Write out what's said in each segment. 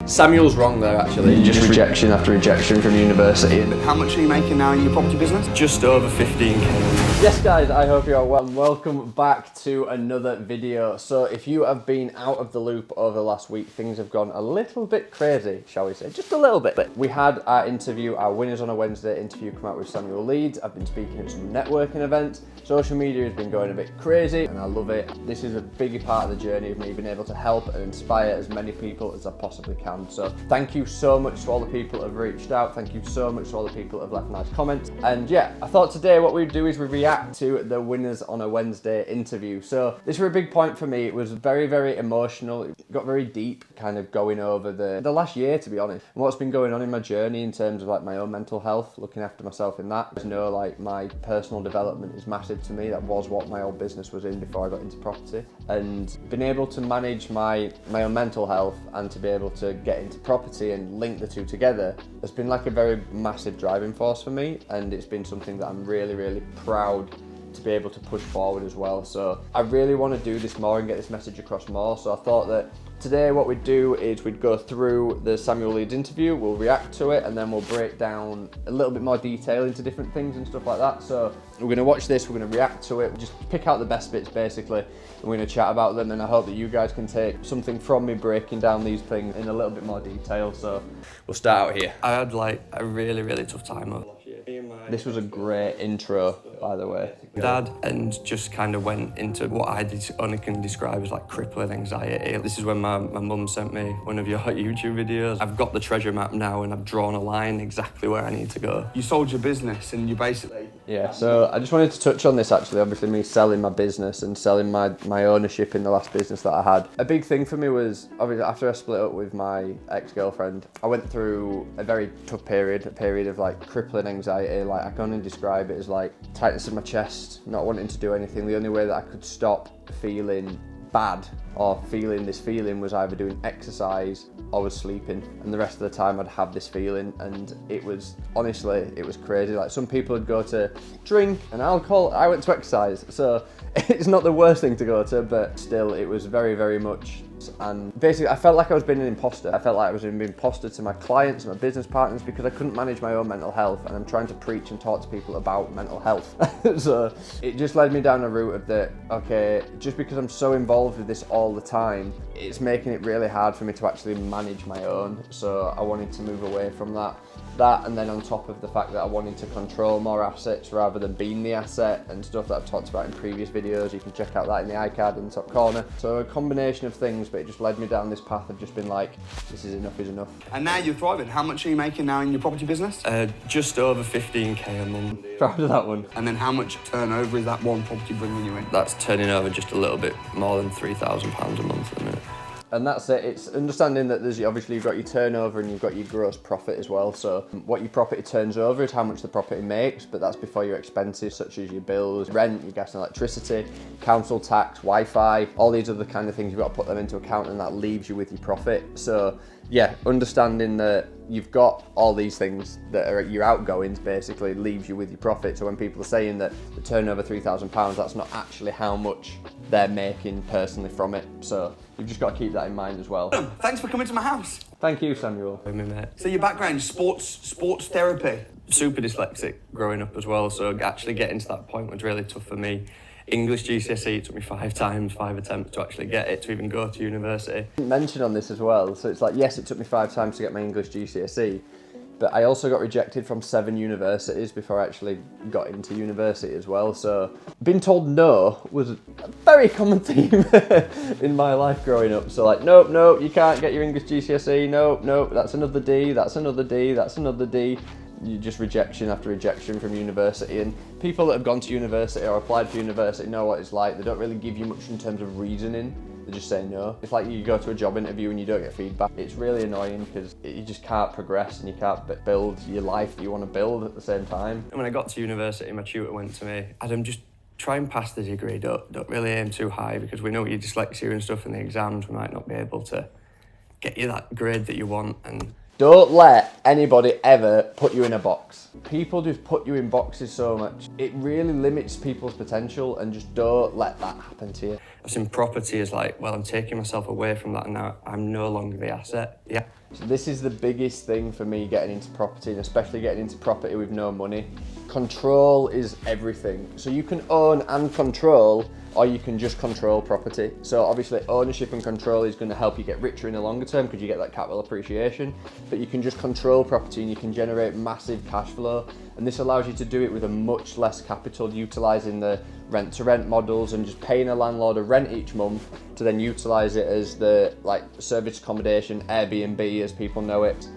Samuel's wrong there, actually. Just rejection after rejection from university. But how much are you making now in your property business? Just over 15k. Yes guys, I hope you're well and welcome back to another video. So if you have been out of the loop over the last week, things have gone a little bit crazy, shall we say, just a little bit. We had our interview, our Winners on a Wednesday interview come out with Samuel Leeds. I've been speaking at some networking events. Social media has been going a bit crazy and I love it. This is a big part of the journey of me being able to help and inspire as many people as I possibly can. So thank you so much to all the people that have reached out. Thank you so much to all the people that have left nice comments. And yeah, I thought today what we'd do is we react to the Winners on a Wednesday interview. So this was a big point for me. It was very, very emotional. It got very deep, kind of going over the last year, to be honest, and what's been going on in my journey in terms of like my own mental health, looking after myself in that. I know like my personal development is massive to me. That was what my old business was in before I got into property, and being able to manage my own mental health and to be able to get into property and link the two together has been like a very massive driving force for me, and it's been something that I'm really, really proud to be able to push forward as well. So I really want to do this more and get this message across more. So I thought that today what we'd do is we'd go through the Samuel Leeds interview, we'll react to it, and then we'll break down a little bit more detail into different things and stuff like that. So we're going to watch this, we're going to react to it, just pick out the best bits basically, and we're going to chat about them, and I hope that you guys can take something from me breaking down these things in a little bit more detail. So we'll start out here. I had like a really, really tough time last year. This was a great intro, by the way. Dad, and just kind of went into what I only can describe as like crippling anxiety. This is when my mum sent me one of your YouTube videos. I've got the treasure map now and I've drawn a line exactly where I need to go. You sold your business and you basically... Yeah, so I just wanted to touch on this actually, obviously me selling my business and selling my ownership in the last business that I had. A big thing for me was, obviously after I split up with my ex-girlfriend, I went through a very tough period, a period of like crippling anxiety. Like I can only describe it as like tightness in my chest, not wanting to do anything. The only way that I could stop feeling bad or feeling this feeling was either doing exercise or was sleeping, and the rest of the time I'd have this feeling, and it was honestly, it was crazy. Like some people would go to drink and alcohol, I went to exercise, so it's not the worst thing to go to, but still it was very, very much. And basically I felt like I was being an imposter. I felt like I was being an imposter to my clients and my business partners because I couldn't manage my own mental health, and I'm trying to preach and talk to people about mental health. So it just led me down a route of that, okay, just because I'm so involved with this all the time, it's making it really hard for me to actually manage my own. So I wanted to move away from that, and then on top of the fact that I wanted to control more assets rather than being the asset and stuff that I've talked about in previous videos. You can check out that in the iCard in the top corner. So a combination of things, but it just led me down this path of just been like, this is enough is enough. And now you're thriving. How much are you making now in your property business? Just over 15k a month. Proud of that one. And then how much turnover is that one property bringing you in? That's turning over just a little bit more than £3,000 a month at the minute. And that's it. It's understanding that there's obviously you've got your turnover and you've got your gross profit as well. So what your property turns over is how much the property makes, but that's before your expenses such as your bills, rent, your gas and electricity, council tax, Wi-Fi, all these other kind of things. You've got to put them into account, and that leaves you with your profit. So yeah, understanding that you've got all these things that are your outgoings basically leaves you with your profit. So when people are saying that the turnover £3,000, that's not actually how much they're making personally from it. So you've just got to keep that in mind as well. Thanks for coming to my house. Thank you, Samuel. So your background, sports therapy. Super dyslexic growing up as well, so actually getting to that point was really tough for me. English GCSE, it took me 5 attempts to actually get it, to even go to university. Mention on this as well, so it's like, yes, it took me 5 times to get my English GCSE, but I also got rejected from 7 universities before I actually got into university as well. So being told no was a very common theme in my life growing up. So like, nope, you can't get your English GCSE, nope, that's another D, that's another D, that's another D. You just rejection after rejection from university, and people that have gone to university or applied for university know what it's like. They don't really give you much in terms of reasoning. They just say no. It's like you go to a job interview and you don't get feedback. It's really annoying because you just can't progress and you can't build your life that you want to build at the same time. And when I got to university, my tutor went to me, Adam, just try and pass the degree. Don't really aim too high, because we know your dyslexia and stuff in the exams, we might not be able to get you that grade that you want. And don't let anybody ever put you in a box. People just put you in boxes so much. It really limits people's potential, and just don't let that happen to you. I've seen property as like, well, I'm taking myself away from that and now I'm no longer the asset. Yeah. So this is the biggest thing for me getting into property, and especially getting into property with no money. Control is everything. So you can own and control, or you can just control property. So obviously ownership and control is going to help you get richer in the longer term because you get that capital appreciation, but you can just control property and you can generate massive cash flow. And this allows you to do it with a much less capital, utilising the rent to rent models and just paying a landlord a rent each month to then utilise it as the like service accommodation, Airbnb as people know it.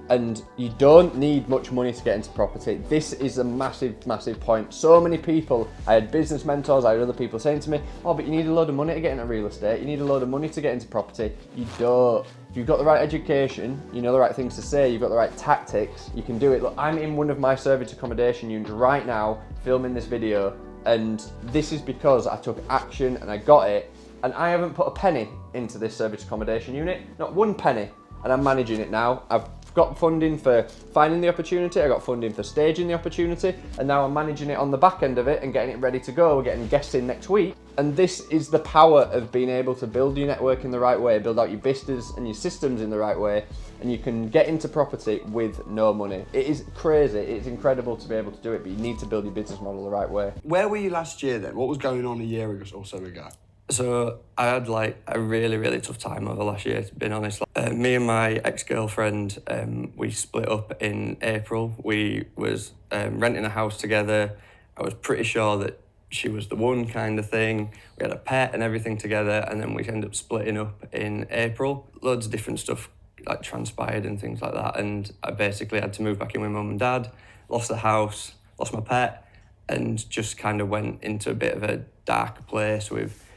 And you don't need much money to get into property. This is a massive, massive point. So many people, I had business mentors, I had other people saying to me, oh, but you need a load of money to get into real estate. You need a load of money to get into property. You don't. If you've got the right education, you know the right things to say, you've got the right tactics, you can do it. Look, I'm in one of my service accommodation units right now, filming this video, and this is because I took action and I got it, and I haven't put a penny into this service accommodation unit, not one penny, and I'm managing it now. I've got funding for finding the opportunity, I got funding for staging the opportunity, and now I'm managing it on the back end of it and getting it ready to go. We're getting guests in next week. And this is the power of being able to build your network in the right way, build out your vistas and your systems in the right way, and you can get into property with no money. It is crazy, it's incredible to be able to do it, but you need to build your business model the right way. Where were you last year then? What was going on a year or so ago? So I had like a really, really tough time over last year, to be honest. Me and my ex-girlfriend, we split up in April. We was renting a house together. I was pretty sure that she was the one kind of thing. We had a pet and everything together, and then we ended up splitting up in April. Loads of different stuff like transpired and things like that, and I basically had to move back in with mum and dad, lost the house, lost my pet, and just kind of went into a bit of a dark place with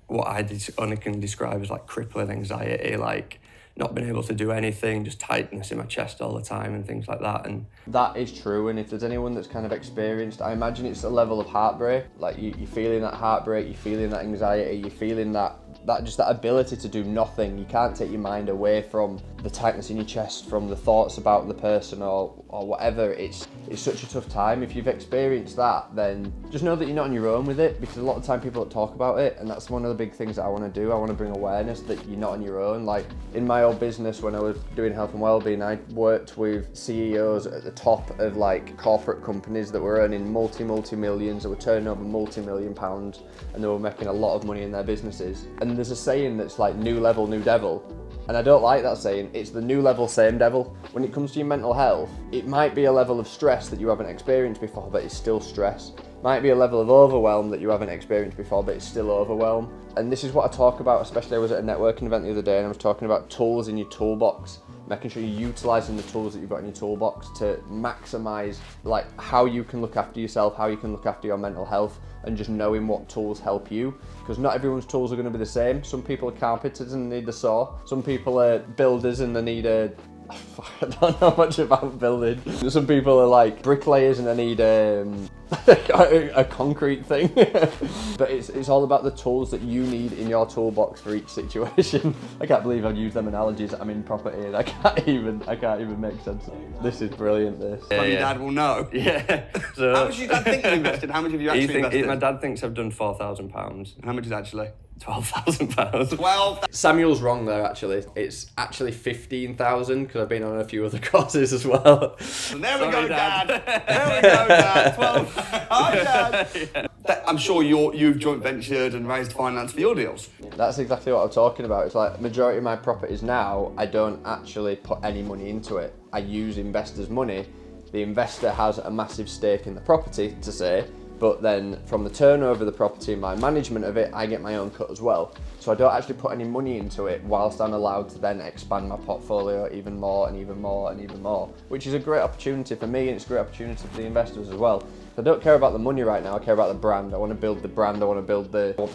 what I only can describe as like crippling anxiety, like not being able to do anything, just tightness in my chest all the time and things like that. And that is true, and if there's anyone that's kind of experienced, I imagine it's a level of heartbreak. Like you're feeling that heartbreak, you're feeling that anxiety, you're feeling that ability to do nothing. You can't take your mind away from the tightness in your chest, from the thoughts about the person or whatever. It's such a tough time. If you've experienced that, then just know that you're not on your own with it, because a lot of time people don't talk about it, and that's one of the big things that I want to do. I want to bring awareness that you're not on your own. Like in my old business, when I was doing health and wellbeing, I worked with CEOs at the top of like corporate companies that were earning multi-millions, that were turning over multi-million pounds, and they were making a lot of money in their businesses. And there's a saying that's like new level, new devil. And I don't like that saying. It's the new level, same devil. When it comes to your mental health, it might be a level of stress that you haven't experienced before, but it's still stress. Might be a level of overwhelm that you haven't experienced before, but it's still overwhelm. And this is what I talk about, especially I was at a networking event the other day and I was talking about tools in your toolbox, making sure you're utilising the tools that you've got in your toolbox to maximise like how you can look after yourself, how you can look after your mental health, and just knowing what tools help you, because not everyone's tools are going to be the same. Some people are carpenters and they need a saw. Some people are builders and they need a I don't know much about building. Some people are like bricklayers and they need a concrete thing. But it's all about the tools that you need in your toolbox for each situation. I can't believe I've used them analogies. I'm in property and I can't even make sense of it. This is brilliant, this. Well, your dad will know. yeah. So How much do your dad think you invested? How much have you actually invested? My dad thinks I've done £4,000. And how much is actually? £12,000. 12. Samuel's wrong there, actually. It's actually 15,000 because I've been on a few other courses as well. So there we Sorry, go, Dad. There we go, Dad. 12. Hi, Dad. I'm sure you've joint ventured and raised finance for your deals. That's exactly what I'm talking about. It's like majority of my properties now, I don't actually put any money into it. I use investors' money. The investor has a massive stake in the property, to say, but then from the turnover of the property and my management of it, I get my own cut as well. So I don't actually put any money into it whilst I'm allowed to then expand my portfolio even more and even more and even more, which is a great opportunity for me and it's a great opportunity for the investors as well. I don't care about the money right now, I care about the brand. I want to build the brand, I want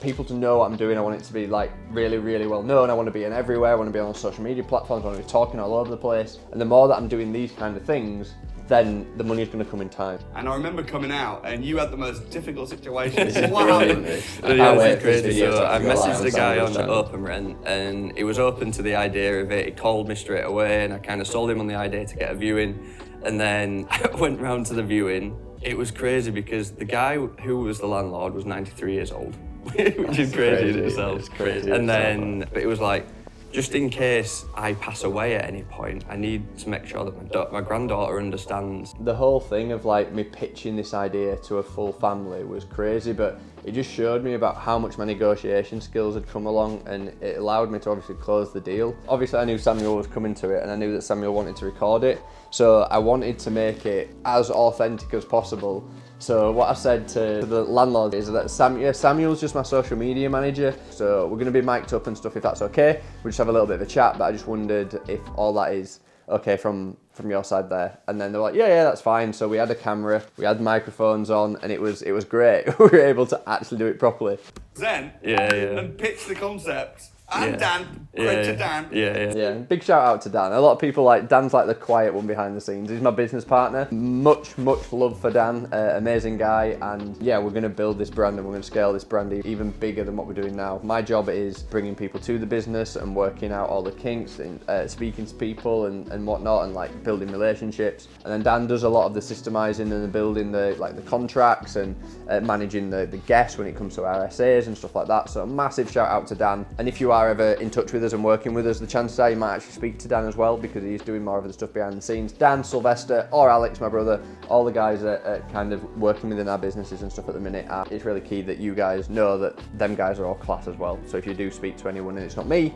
people to know what I'm doing, I want it to be like really, really well known. I want to be in everywhere, I want to be on social media platforms, I want to be talking all over the place. And the more that I'm doing these kind of things, then the money's going to come in time. And I remember coming out and you had the most difficult situation. This is What brilliant, happened? this. It's crazy. So I Like messaged the guy on channel. Open Rent and he was open to the idea of it. He called me straight away and I kind of sold him on the idea to get a viewing. And then I went round to the viewing. It was crazy because the guy who was the landlord was 93 years old. which is crazy in itself. It's crazy. And then, but it was like, just in case I pass away at any point, I need to make sure that my granddaughter understands. The whole thing of like me pitching this idea to a full family was crazy, but it just showed me about how much my negotiation skills had come along, and it allowed me to obviously close the deal. Obviously I knew Samuel was coming to it, and I knew that Samuel wanted to record it, so I wanted to make it as authentic as possible. So what I said to the landlord is that Samuel's just my social media manager, so we're going to be mic'd up and stuff if that's okay. We'll just have a little bit of a chat, but I just wondered if all that is okay from your side there. And then they were like, yeah, that's fine. So we had a camera, we had microphones on, and it was great. We were able to actually do it properly. Zen. Yeah. And pitch the concept. And Dan, credit to Dan. Yeah, big shout out to Dan. A lot of people like Dan's like the quiet one behind the scenes. He's my business partner. Much love for Dan, amazing guy. And yeah, we're gonna build this brand and we're gonna scale this brand even bigger than what we're doing now. My job is bringing people to the business and working out all the kinks and speaking to people and whatnot, and like building relationships. And then Dan does a lot of the systemizing and the building the contracts and managing the guests when it comes to RSAs and stuff like that. So a massive shout out to Dan. And if you are ever in touch with us and working with us, the chances are you might actually speak to Dan as well, because he's doing more of the stuff behind the scenes. Dan, Sylvester, or Alex, my brother, all the guys are kind of working within our businesses and stuff at the minute. It's really key that you guys know that them guys are all class as well. So if you do speak to anyone and it's not me,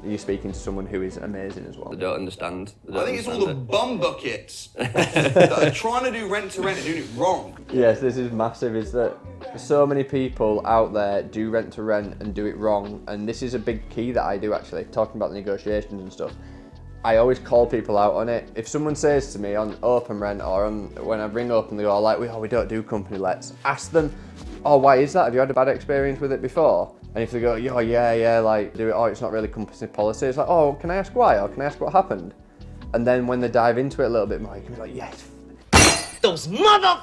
you're speaking to someone who is amazing as well. They don't understand. I think it's all the bum buckets that are trying to do rent to rent and doing it wrong. Yes, this is massive, is that so many people out there do rent to rent and do it wrong, and this is a big key that I do actually, talking about the negotiations and stuff. I always call people out on it. If someone says to me on open rent or on when I ring up and they go like, we don't do company lets, ask them, oh, why is that? Have you had a bad experience with it before? And if they go, yeah, like do it, oh, it's not really company policy, it's like, oh, can I ask why, or can I ask what happened? And then when they dive into it a little bit more, you can be like, yes, those mother.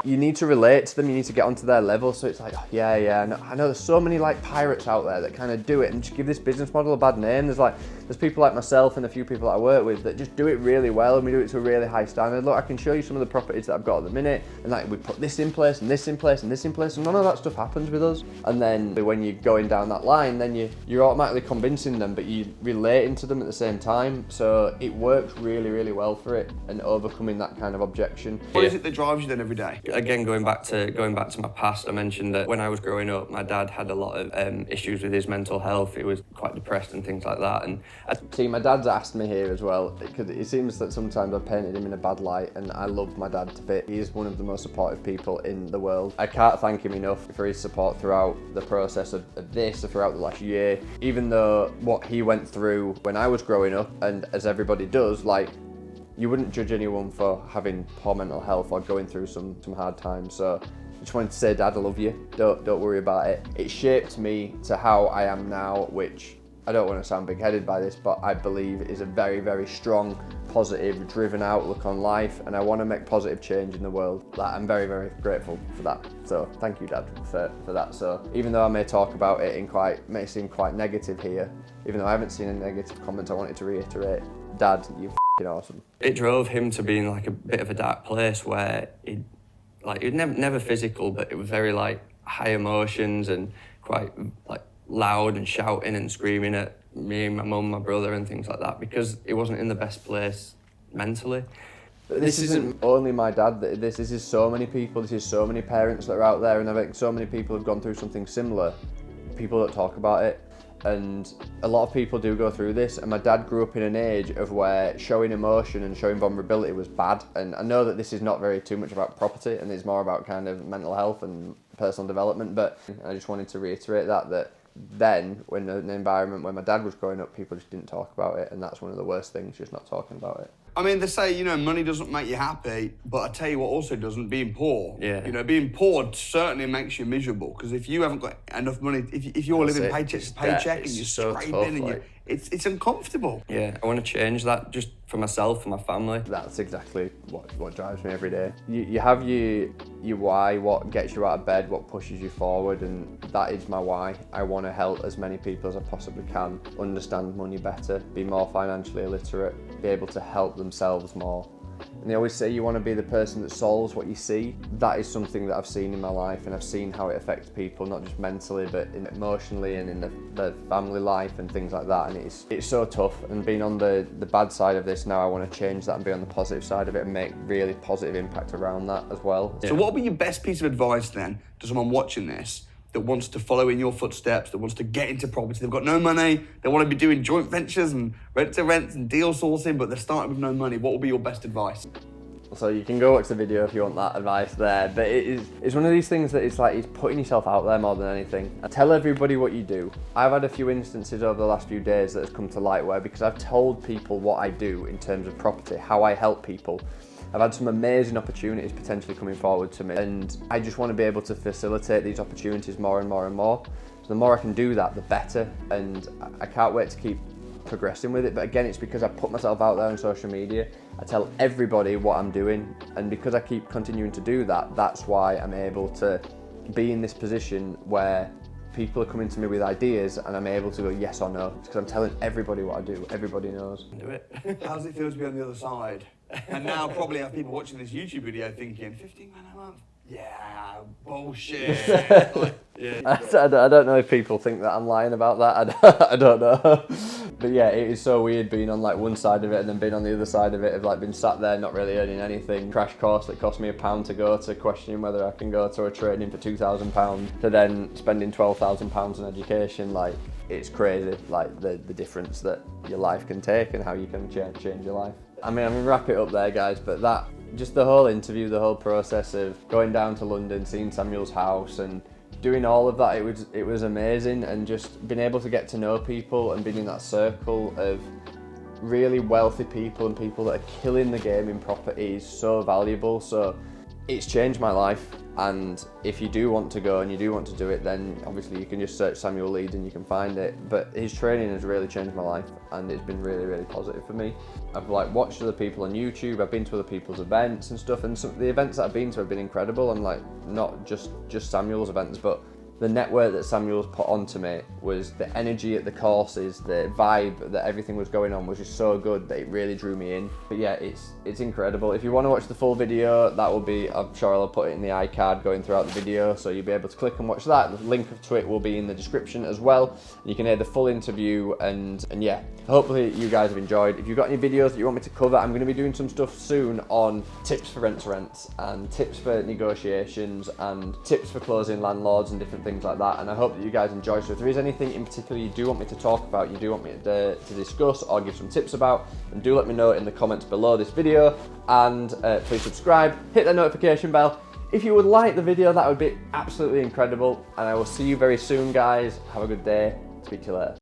You need to relate to them, you need to get onto their level, so it's like, oh, yeah, I know there's so many like pirates out there that kind of do it and just give this business model a bad name. There's people like myself and a few people that I work with that just do it really well, and we do it to a really high standard. Look, I can show you some of the properties that I've got at the minute, and like we put this in place and this in place and this in place, and none of that stuff happens with us. And then when you're going down that line, then you're automatically convincing them, but you're relating to them at the same time. So it works really well for it, and overcoming that kind of objection. What is it that drives you then every day? Again, going back to my past, I mentioned that when I was growing up, my dad had a lot of issues with his mental health. He was quite depressed and things like that. And see, my dad's asked me here as well, because it seems that sometimes I've painted him in a bad light, and I love my dad to bits. He is one of the most supportive people in the world. I can't thank him enough for his support throughout the process of this, throughout the last year. Even though what he went through when I was growing up, and as everybody does, like, you wouldn't judge anyone for having poor mental health or going through some hard times. So I just wanted to say, Dad, I love you. Don't worry about it. It shaped me to how I am now, which I don't want to sound big-headed by this, but I believe is a very strong, positive, driven outlook on life, and I want to make positive change in the world. I'm very grateful for that. So thank you, Dad, for that. So even though I may talk about it may seem quite negative here, even though I haven't seen any negative comments, I wanted to reiterate, Dad, you're awesome. It drove him to be in like a bit of a dark place where it never physical, but it was very like high emotions and quite like loud and shouting and screaming at me and my mum, my brother and things like that, because he wasn't in the best place mentally. But this isn't only my dad. This is so many people. This is so many parents that are out there, and I think so many people have gone through something similar. People don't talk about it. And a lot of people do go through this, and my dad grew up in an age of where showing emotion and showing vulnerability was bad. And I know that this is not too much about property, and it's more about kind of mental health and personal development, but I just wanted to reiterate that then, when in an environment where my dad was growing up, people just didn't talk about it, and that's one of the worst things, just not talking about it. I mean, they say, money doesn't make you happy, but I tell you what also doesn't, being poor. Yeah. Being poor certainly makes you miserable, because if you haven't got enough money, if you're living paycheck to paycheck and you're scraping and it's uncomfortable. Yeah, I want to change that just for myself and my family. That's exactly what drives me every day. You have your why, what gets you out of bed, what pushes you forward, and that is my why. I want to help as many people as I possibly can understand money better, be more financially illiterate, be able to help themselves more, And they always say you want to be the person that solves what you see. That is something that I've seen in my life, and I've seen how it affects people, not just mentally, but emotionally and in the family life and things like that. And it's so tough. And being on the bad side of this now, I want to change that and be on the positive side of it and make really positive impact around that as well. So what would be your best piece of advice then to someone watching this that wants to follow in your footsteps, that wants to get into property? They've got no money, they want to be doing joint ventures and rent-to-rents and deal sourcing, but they're starting with no money. What would be your best advice? So you can go watch the video if you want that advice there, but it's one of these things that it's like it's putting yourself out there more than anything. Tell everybody what you do. I've had a few instances over the last few days that has come to light where, because I've told people what I do in terms of property, how I help people, I've had some amazing opportunities potentially coming forward to me, and I just want to be able to facilitate these opportunities more and more and more. So the more I can do that, the better, and I can't wait to keep progressing with it. But again, it's because I put myself out there on social media. I tell everybody what I'm doing, and because I keep continuing to do that, that's why I'm able to be in this position where people are coming to me with ideas and I'm able to go yes or no, because I'm telling everybody what I do. Everybody knows. Do it. How does it feel to be on the other side? And now probably have people watching this YouTube video thinking, 15 grand a month? Yeah, bullshit. I don't know if people think that I'm lying about that. I don't know. But yeah, it is so weird being on like one side of it and then being on the other side of it, of like being sat there not really earning anything. Crash course that cost me £1 to go to, questioning whether I can go to a training for £2,000 to then spending £12,000 on education. Like, it's crazy, like the difference that your life can take and how you can change your life. I mean, I'm gonna wrap it up there, guys, but just the whole interview, the whole process of going down to London, seeing Samuel's house and doing all of that, it was amazing, and just being able to get to know people and being in that circle of really wealthy people and people that are killing the game in property is so valuable. So it's changed my life, and if you do want to go and you do want to do it, then obviously you can just search Samuel Leeds and you can find it. But his training has really changed my life, and it's been really, really positive for me. I've like watched other people on YouTube, I've been to other people's events and stuff, and some of the events that I've been to have been incredible, and like not just Samuel's events, but the network that Samuel's put onto me was the energy at the courses, the vibe that everything was going on was just so good that it really drew me in. But yeah, it's incredible. If you want to watch the full video, that will be, I'm sure I'll put it in the iCard going throughout the video, so you'll be able to click and watch that. The link to it will be in the description as well. You can hear the full interview, and yeah, hopefully you guys have enjoyed. If you've got any videos that you want me to cover, I'm going to be doing some stuff soon on tips for rent-to-rents and tips for negotiations and tips for closing landlords and different things like that, and I hope that you guys enjoy. So if there is anything in particular you do want me to talk about, you do want me to discuss or give some tips about, then do let me know in the comments below this video, and please subscribe, hit the notification bell. If you would like the video, that would be absolutely incredible, and I will see you very soon, guys. Have a good day. Speak to you later.